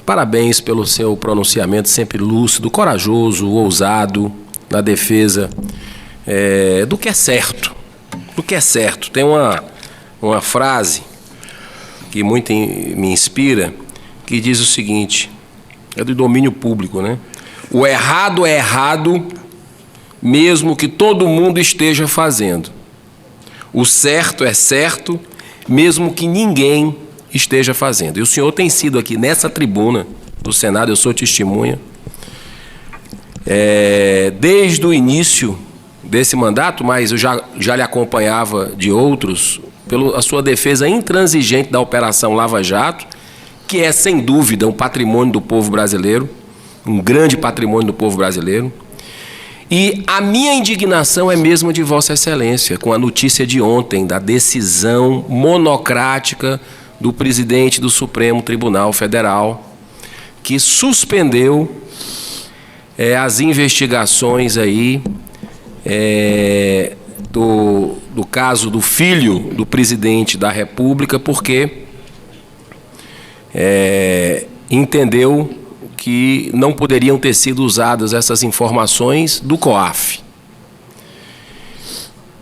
parabéns pelo seu pronunciamento sempre lúcido, corajoso, ousado, na defesa do que é certo. Do que é certo. Tem uma frase que muito me inspira, que diz o seguinte, é do domínio público, né? O errado é errado, mesmo que todo mundo esteja fazendo. O certo é certo, mesmo que ninguém esteja fazendo. E o senhor tem sido aqui nessa tribuna do Senado, eu sou testemunha, desde o início desse mandato, mas eu já lhe acompanhava de outros, pela sua defesa intransigente da Operação Lava Jato, que é, sem dúvida, um patrimônio do povo brasileiro, um grande patrimônio do povo brasileiro. E a minha indignação é mesmo de Vossa Excelência, com a notícia de ontem da decisão monocrática do presidente do Supremo Tribunal Federal, que suspendeu as investigações aí do caso do filho do presidente da República, porque entendeu que não poderiam ter sido usadas essas informações do COAF.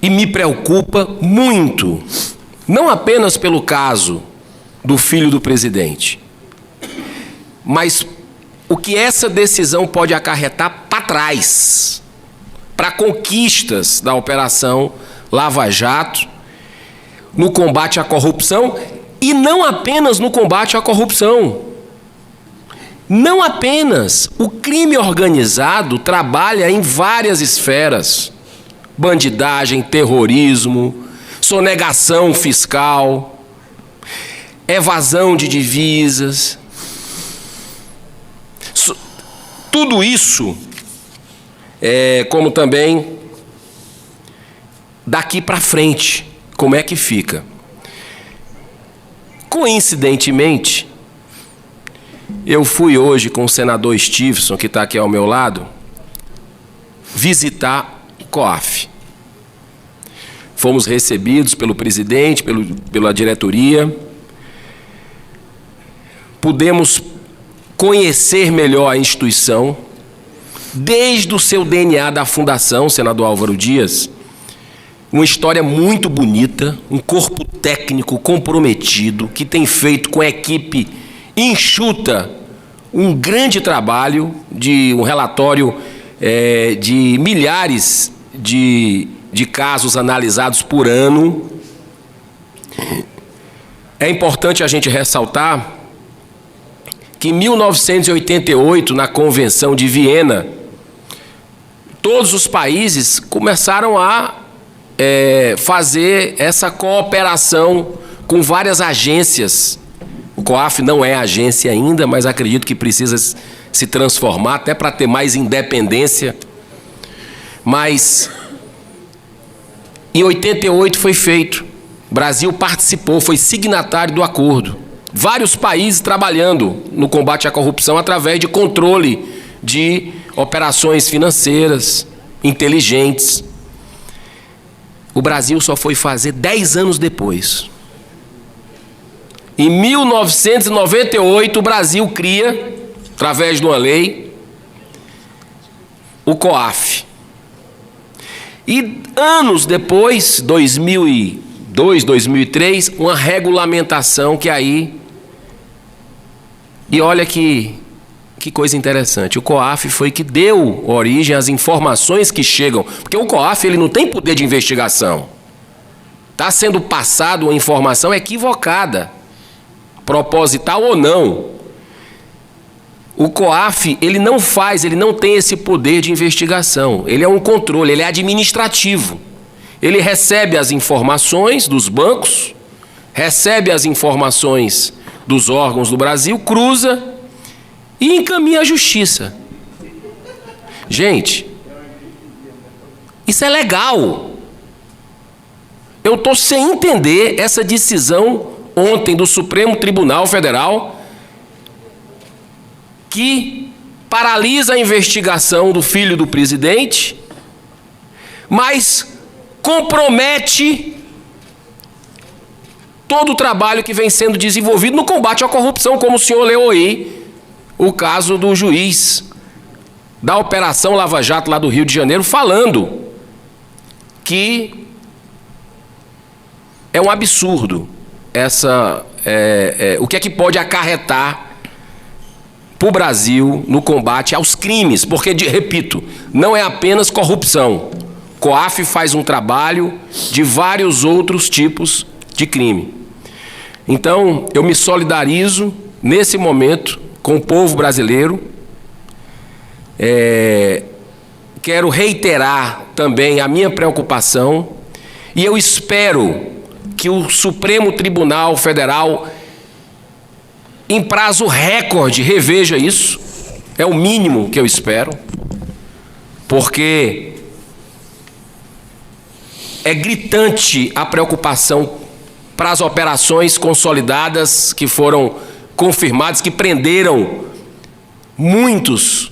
E me preocupa muito, não apenas pelo caso do filho do presidente, mas o que essa decisão pode acarretar para trás, para conquistas da Operação Lava Jato, no combate à corrupção, e não apenas no combate à corrupção. Não apenas. O crime organizado trabalha em várias esferas. Bandidagem, terrorismo, sonegação fiscal, evasão de divisas. Tudo isso, como também daqui para frente, como é que fica? Coincidentemente, eu fui hoje com o senador Stevenson, que está aqui ao meu lado, visitar o COAF. Fomos recebidos pelo presidente, pela diretoria. Pudemos conhecer melhor a instituição, desde o seu DNA da fundação, senador Álvaro Dias, uma história muito bonita, um corpo técnico comprometido, que tem feito com a equipe enxuta um grande trabalho, de um relatório de milhares de casos analisados por ano. É importante a gente ressaltar que em 1988, na Convenção de Viena, todos os países começaram a fazer essa cooperação com várias agências. O COAF não é agência ainda, mas acredito que precisa se transformar, até para ter mais independência. Mas em 88 foi feito. O Brasil participou, foi signatário do acordo. Vários países trabalhando no combate à corrupção através de controle de operações financeiras inteligentes. O Brasil só foi fazer 10 anos depois. Em 1998, o Brasil cria, através de uma lei, o COAF. E anos depois, 2002, 2003, uma regulamentação que aí... E olha que coisa interessante, o COAF foi que deu origem às informações que chegam, porque o COAF ele não tem poder de investigação. Está sendo passado uma informação equivocada, proposital ou não. O COAF, ele não tem esse poder de investigação. Ele é um controle, ele é administrativo. Ele recebe as informações dos bancos, recebe as informações dos órgãos do Brasil, cruza e encaminha à justiça. Gente, isso é legal. Eu estou sem entender essa decisão ontem do Supremo Tribunal Federal, que paralisa a investigação do filho do presidente, mas compromete todo o trabalho que vem sendo desenvolvido no combate à corrupção, como o senhor leu aí o caso do juiz da Operação Lava Jato lá do Rio de Janeiro, falando que é um absurdo o que é que pode acarretar para o Brasil no combate aos crimes, porque, repito, não é apenas corrupção. COAF faz um trabalho de vários outros tipos de crime. Então, eu me solidarizo nesse momento com o povo brasileiro. Quero reiterar também a minha preocupação e eu espero que o Supremo Tribunal Federal, em prazo recorde, reveja isso. É o mínimo que eu espero, porque é gritante a preocupação para as operações consolidadas que foram confirmadas, que prenderam muitos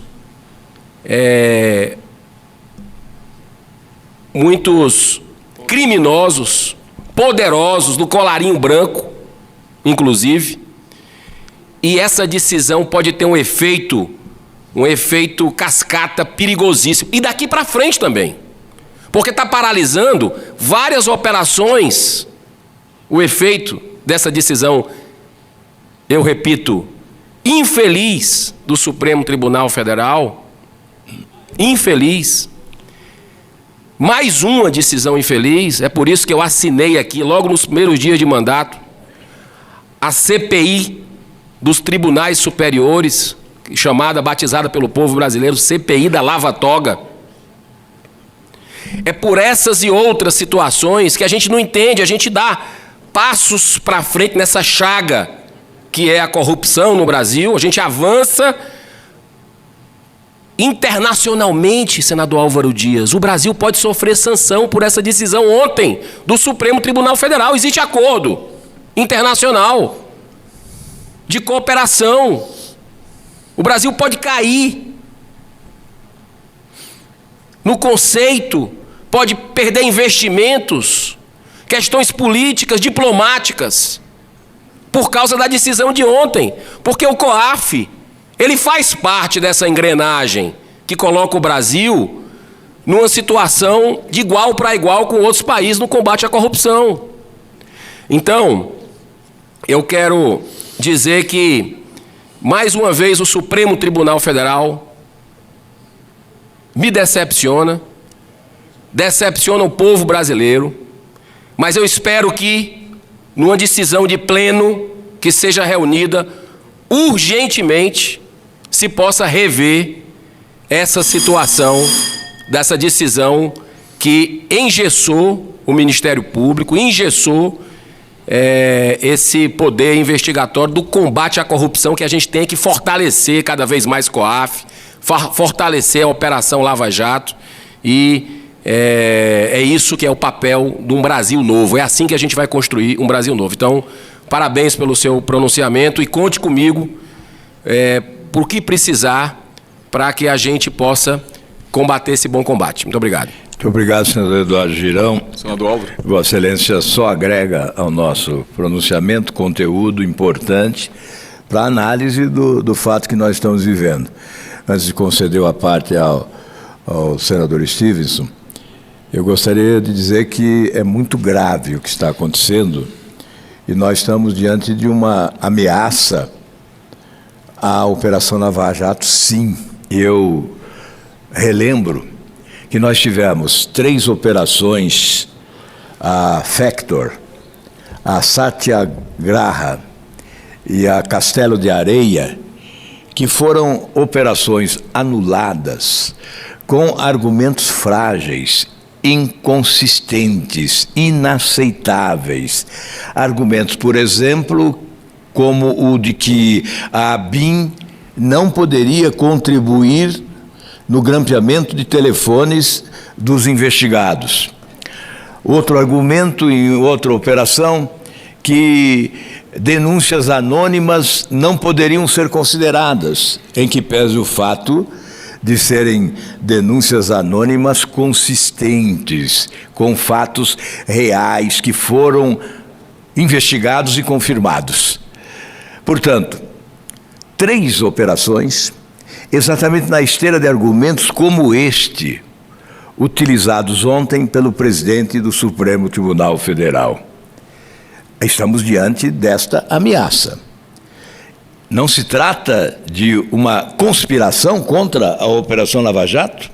criminosos, poderosos, do colarinho branco, inclusive. E essa decisão pode ter um efeito cascata perigosíssimo. E daqui para frente também. Porque está paralisando várias operações. O efeito dessa decisão, eu repito, infeliz do Supremo Tribunal Federal, infeliz. Mais uma decisão infeliz, é por isso que eu assinei aqui, logo nos primeiros dias de mandato, a CPI dos tribunais superiores, batizada pelo povo brasileiro, CPI da Lava Toga. É por essas e outras situações que a gente não entende, a gente dá passos para frente nessa chaga que é a corrupção no Brasil, a gente avança. Internacionalmente, senador Álvaro Dias, o Brasil pode sofrer sanção por essa decisão ontem do Supremo Tribunal Federal. Existe acordo internacional de cooperação. O Brasil pode cair no conceito, pode perder investimentos, questões políticas, diplomáticas, por causa da decisão de ontem. Porque o COAF, ele faz parte dessa engrenagem que coloca o Brasil numa situação de igual para igual com outros países no combate à corrupção. Então, eu quero dizer que, mais uma vez, o Supremo Tribunal Federal me decepciona o povo brasileiro, mas eu espero que, numa decisão de pleno que seja reunida urgentemente, se possa rever essa situação, dessa decisão que engessou o Ministério Público, engessou esse poder investigatório do combate à corrupção, que a gente tem que fortalecer cada vez mais COAF, fortalecer a Operação Lava Jato, e é isso que é o papel de um Brasil novo. É assim que a gente vai construir um Brasil novo. Então, parabéns pelo seu pronunciamento e conte comigo por que precisar para que a gente possa combater esse bom combate. Muito obrigado. Muito obrigado, senador Eduardo Girão. Senador Álvaro. Vossa Excelência só agrega ao nosso pronunciamento conteúdo importante para a análise do fato que nós estamos vivendo. Antes de conceder a parte ao senador Stevenson, eu gostaria de dizer que é muito grave o que está acontecendo e nós estamos diante de uma ameaça à Operação Lava Jato, sim. Eu relembro que nós tivemos 3 operações, a Factor, a Satyagraha e a Castelo de Areia, que foram operações anuladas com argumentos frágeis, inconsistentes, inaceitáveis. Argumentos, por exemplo, como o de que a ABIN não poderia contribuir no grampeamento de telefones dos investigados. Outro argumento em outra operação, que denúncias anônimas não poderiam ser consideradas, em que pese o fato de serem denúncias anônimas consistentes, com fatos reais que foram investigados e confirmados. Portanto, 3 operações, exatamente na esteira de argumentos como este, utilizados ontem pelo presidente do Supremo Tribunal Federal. Estamos diante desta ameaça. Não se trata de uma conspiração contra a Operação Lava Jato?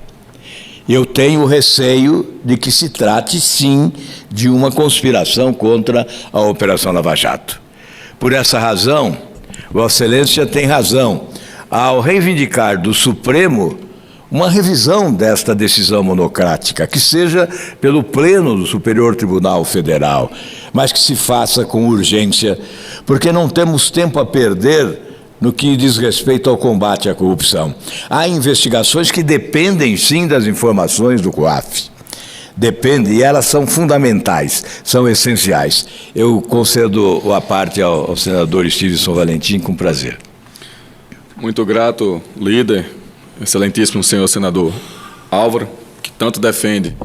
Eu tenho receio de que se trate, sim, de uma conspiração contra a Operação Lava Jato. Por essa razão, Vossa Excelência tem razão ao reivindicar do Supremo uma revisão desta decisão monocrática, que seja pelo Pleno do Superior Tribunal Federal, mas que se faça com urgência, porque não temos tempo a perder no que diz respeito ao combate à corrupção. Há investigações que dependem, sim, das informações do COAF. Dependem, e elas são fundamentais, são essenciais. Eu concedo a parte ao senador Stevenson Valentim com prazer. Muito grato, líder, excelentíssimo senhor senador Álvaro, que tanto defende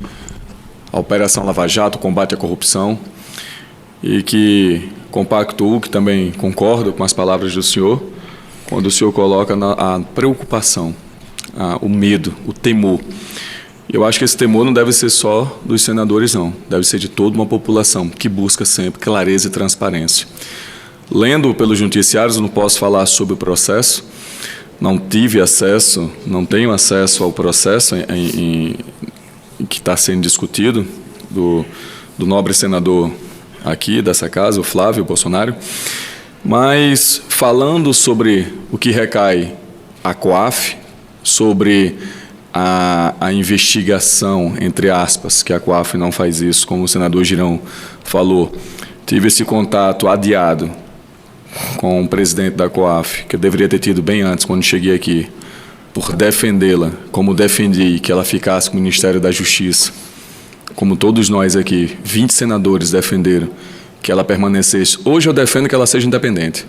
a Operação Lava Jato, o combate à corrupção, e que compactuo, que também concordo com as palavras do senhor, quando o senhor coloca a preocupação, o medo, o temor. Eu acho que esse temor não deve ser só dos senadores, não. Deve ser de toda uma população que busca sempre clareza e transparência. Lendo pelos noticiários, não posso falar sobre o processo, não tive acesso, não tenho acesso ao processo que está sendo discutido, do nobre senador aqui dessa casa, o Flávio Bolsonaro, mas falando sobre o que recai a COAF, sobre a investigação, entre aspas, que a COAF não faz isso, como o senador Girão falou, tive esse contato adiado com o presidente da COAF, que eu deveria ter tido bem antes, quando cheguei aqui, por defendê-la, como defendi que ela ficasse com o Ministério da Justiça, como todos nós aqui, 20 senadores defenderam que ela permanecesse. Hoje eu defendo que ela seja independente.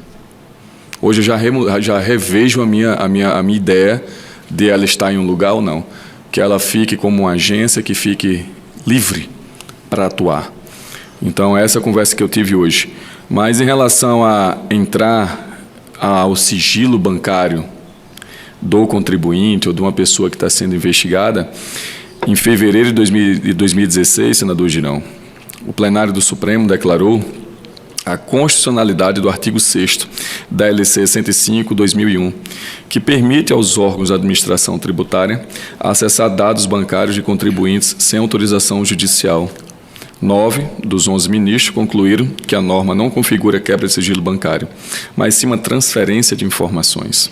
Hoje eu já revejo a minha ideia de ela estar em um lugar ou não. Que ela fique como uma agência, que fique livre para atuar. Então, essa é a conversa que eu tive hoje. Mas em relação a entrar ao sigilo bancário do contribuinte ou de uma pessoa que está sendo investigada, em fevereiro de 2016, senador Girão, o plenário do Supremo declarou a constitucionalidade do artigo 6º da LC 105/2001, que permite aos órgãos da administração tributária acessar dados bancários de contribuintes sem autorização judicial. 9 dos 11 ministros concluíram que a norma não configura quebra de sigilo bancário, mas sim uma transferência de informações.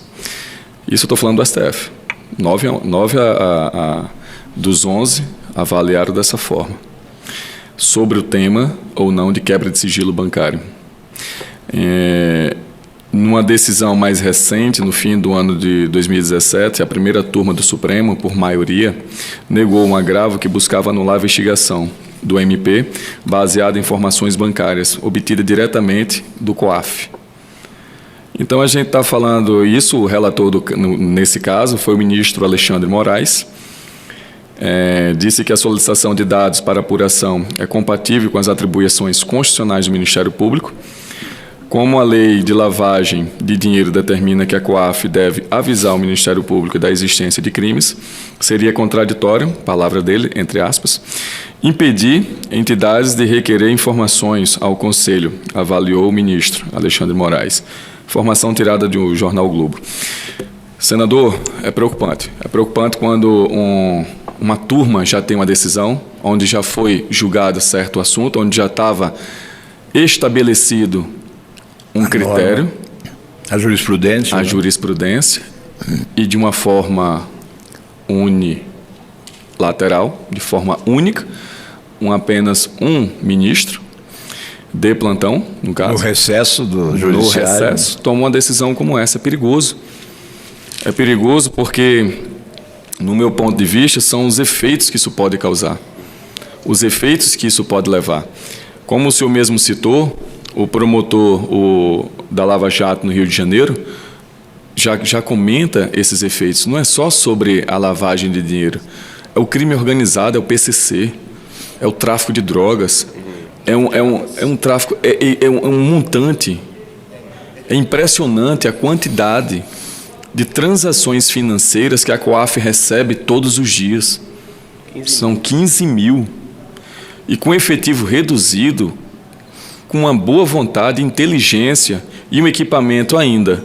Isso eu estou falando do STF. 9 dos 11 avaliaram dessa forma, sobre o tema ou não de quebra de sigilo bancário. Numa decisão mais recente, no fim do ano de 2017, a primeira turma do Supremo, por maioria, negou um agravo que buscava anular a investigação do MP, baseada em informações bancárias, obtida diretamente do COAF. Então, a gente está falando isso, o relator, nesse caso, foi o ministro Alexandre Moraes, disse que a solicitação de dados para apuração é compatível com as atribuições constitucionais do Ministério Público. Como a lei de lavagem de dinheiro determina que a COAF deve avisar o Ministério Público da existência de crimes, seria contraditório, palavra dele, entre aspas, impedir entidades de requerer informações ao Conselho, avaliou o ministro Alexandre Moraes. Informação tirada do jornal Globo. Senador, é preocupante. É preocupante quando uma turma já tem uma decisão, onde já foi julgado certo assunto, onde já estava estabelecido um critério, a jurisprudência, e de uma forma unilateral, de forma única, apenas um ministro de plantão, no caso, no recesso do judiciário, toma uma decisão como essa. É perigoso. É perigoso porque, no meu ponto de vista, são os efeitos que isso pode causar, os efeitos que isso pode levar. Como o senhor mesmo citou, o promotor da Lava Jato no Rio de Janeiro já comenta esses efeitos. Não é só sobre a lavagem de dinheiro, é o crime organizado, é o PCC, é o tráfico de drogas, é um tráfico, é um montante É impressionante a quantidade de transações financeiras que a COAF recebe todos os dias. São 15 mil. E com efetivo reduzido, com uma boa vontade, inteligência e um equipamento ainda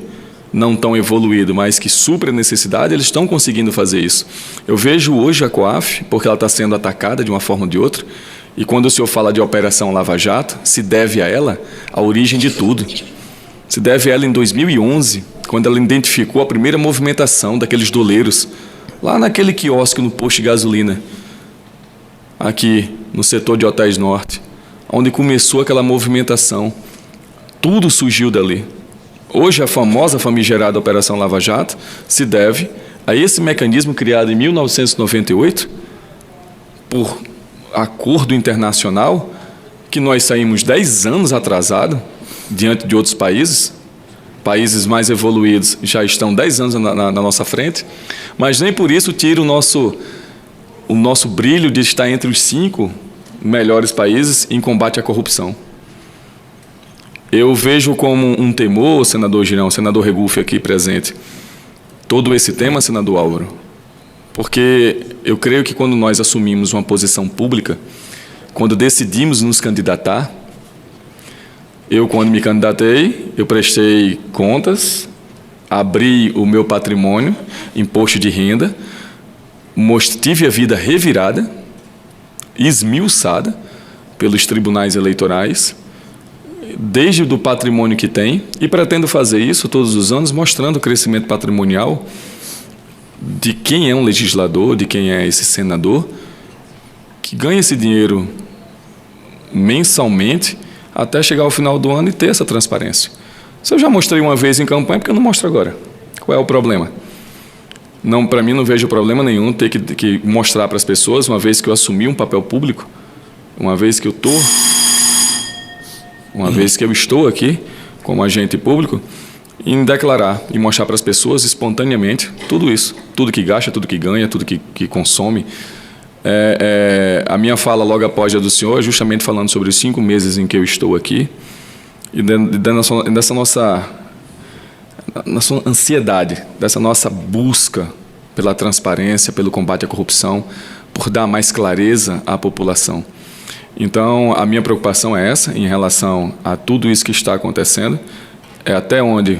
não tão evoluído, mas que supra a necessidade, eles estão conseguindo fazer isso. Eu vejo hoje a COAF, porque ela está sendo atacada de uma forma ou de outra, e quando o senhor fala de Operação Lava Jato, se deve a ela a origem de tudo. Se deve a ela em 2011, quando ela identificou a primeira movimentação daqueles doleiros, lá naquele quiosque no posto de gasolina, aqui no setor de Hotéis Norte, onde começou aquela movimentação. Tudo surgiu dali. Hoje, a famosa famigerada Operação Lava Jato se deve a esse mecanismo criado em 1998, por acordo internacional, que nós saímos 10 anos atrasado diante de outros países. Países mais evoluídos já estão 10 anos na nossa frente, mas nem por isso tira o nosso brilho de estar entre os 5 melhores países em combate à corrupção. Eu vejo como um temor, senador Girão, senador Regufe aqui presente, todo esse tema, senador Álvaro, porque eu creio que quando nós assumimos uma posição pública, quando decidimos nos candidatar, eu, quando me candidatei, eu prestei contas, abri o meu patrimônio, imposto de renda, tive a vida revirada, esmiuçada pelos tribunais eleitorais, desde o patrimônio que tem, e pretendo fazer isso todos os anos, mostrando o crescimento patrimonial de quem é um legislador, de quem é esse senador, que ganha esse dinheiro mensalmente, até chegar ao final do ano e ter essa transparência. Se eu já mostrei uma vez em campanha, por que eu não mostro agora? Qual é o problema? Não, para mim, não vejo problema nenhum ter que mostrar para as pessoas, uma vez que eu assumi um papel público, uma vez que eu estou aqui como agente público, em declarar e mostrar para as pessoas espontaneamente tudo isso, tudo que gasta, tudo que ganha, tudo que consome. A minha fala logo após a do senhor é justamente falando sobre os 5 meses em que eu estou aqui e dessa nossa ansiedade, dessa nossa busca pela transparência, pelo combate à corrupção, por dar mais clareza à população. Então, a minha preocupação é essa, em relação a tudo isso que está acontecendo, é até onde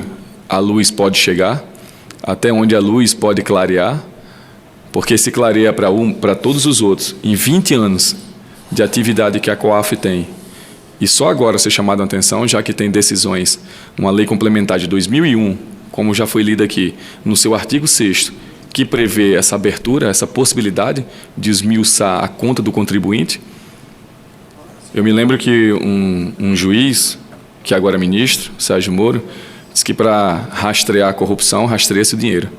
a luz pode chegar, até onde a luz pode clarear, porque se clareia para todos os outros, em 20 anos de atividade que a COAF tem, e só agora ser chamado a atenção, já que tem decisões, uma lei complementar de 2001, como já foi lida aqui, no seu artigo 6º, que prevê essa abertura, essa possibilidade de esmiuçar a conta do contribuinte. Eu me lembro que um juiz, que agora é ministro, Sérgio Moro, disse que para rastrear a corrupção, rastreia-se o dinheiro.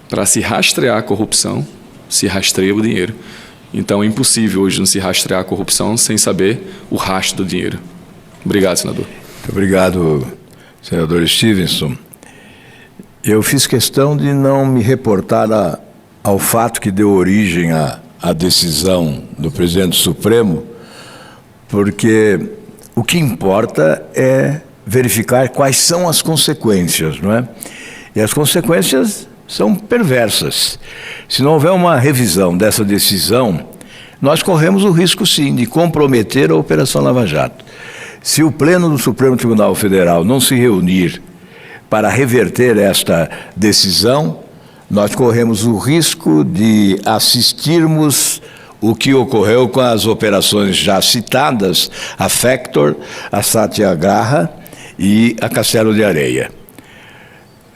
Para se rastrear a corrupção, se rastreia o dinheiro. Então é impossível hoje não se rastrear a corrupção sem saber o rastro do dinheiro. Obrigado, senador. Muito obrigado, senador Stevenson. Eu fiz questão de não me reportar ao fato que deu origem à decisão do presidente do Supremo, porque o que importa é verificar quais são as consequências, não é? E as consequências são perversas. Se não houver uma revisão dessa decisão, nós corremos o risco, sim, de comprometer a Operação Lava Jato. Se o Pleno do Supremo Tribunal Federal não se reunir para reverter esta decisão, nós corremos o risco de assistirmos o que ocorreu com as operações já citadas, a Factor, a Satyagraha e a Castelo de Areia.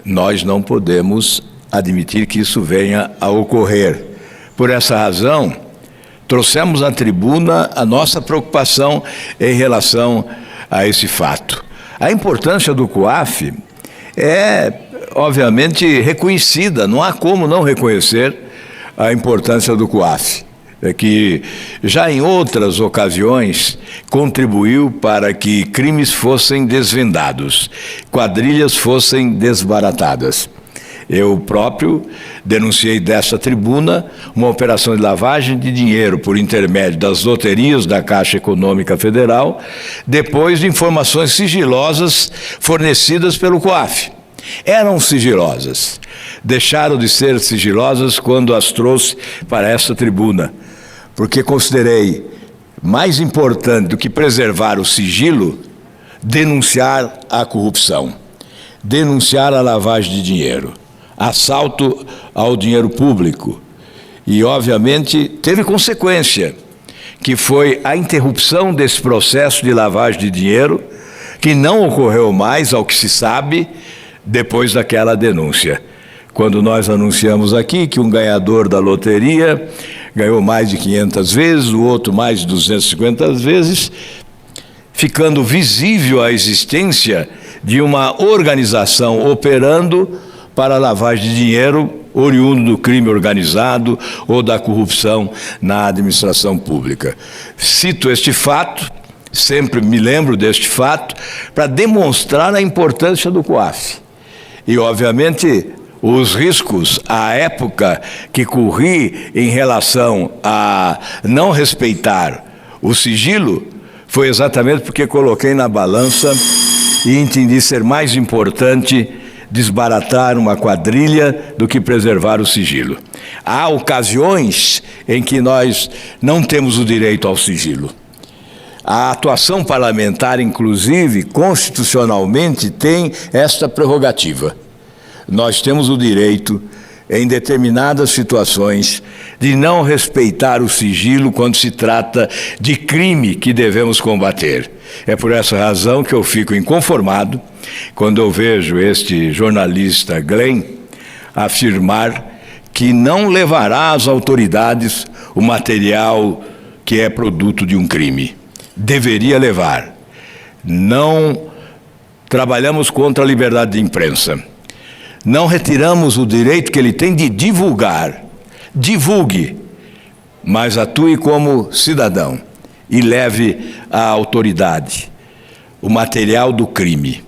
Nós não podemos admitir que isso venha a ocorrer. Por essa razão, trouxemos à tribuna a nossa preocupação em relação a esse fato. A importância do COAF é, obviamente, reconhecida, não há como não reconhecer a importância do COAF, que já em outras ocasiões contribuiu para que crimes fossem desvendados, quadrilhas fossem desbaratadas. Eu próprio denunciei dessa tribuna uma operação de lavagem de dinheiro por intermédio das loterias da Caixa Econômica Federal, depois de informações sigilosas fornecidas pelo COAF. Eram sigilosas. Deixaram de ser sigilosas quando as trouxe para essa tribuna, porque considerei mais importante do que preservar o sigilo, denunciar a corrupção, denunciar a lavagem de dinheiro, assalto ao dinheiro público. E, obviamente, teve consequência, que foi a interrupção desse processo de lavagem de dinheiro, que não ocorreu mais, ao que se sabe, depois daquela denúncia. Quando nós anunciamos aqui que um ganhador da loteria ganhou mais de 500 vezes, o outro mais de 250 vezes, ficando visível a existência de uma organização operando para a lavagem de dinheiro oriundo do crime organizado ou da corrupção na administração pública. Cito este fato, sempre me lembro deste fato, para demonstrar a importância do COAF. E, obviamente, os riscos, à época, que corri em relação a não respeitar o sigilo, foi exatamente porque coloquei na balança e entendi ser mais importante desbaratar uma quadrilha do que preservar o sigilo. Há ocasiões em que nós não temos o direito ao sigilo. A atuação parlamentar, inclusive, constitucionalmente, tem esta prerrogativa. Nós temos o direito, em determinadas situações, de não respeitar o sigilo quando se trata de crime que devemos combater. É por essa razão que eu fico inconformado quando eu vejo este jornalista Glenn afirmar que não levará às autoridades o material que é produto de um crime. Deveria levar. Não trabalhamos contra a liberdade de imprensa. Não retiramos o direito que ele tem de divulgar. Divulgue, mas atue como cidadão e leve à autoridade o material do crime,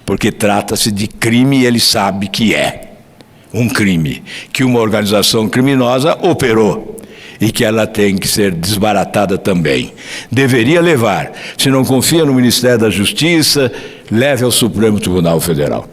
porque trata-se de crime e ele sabe que é um crime, que uma organização criminosa operou e que ela tem que ser desbaratada também. Deveria levar. Se não confia no Ministério da Justiça, leve ao Supremo Tribunal Federal.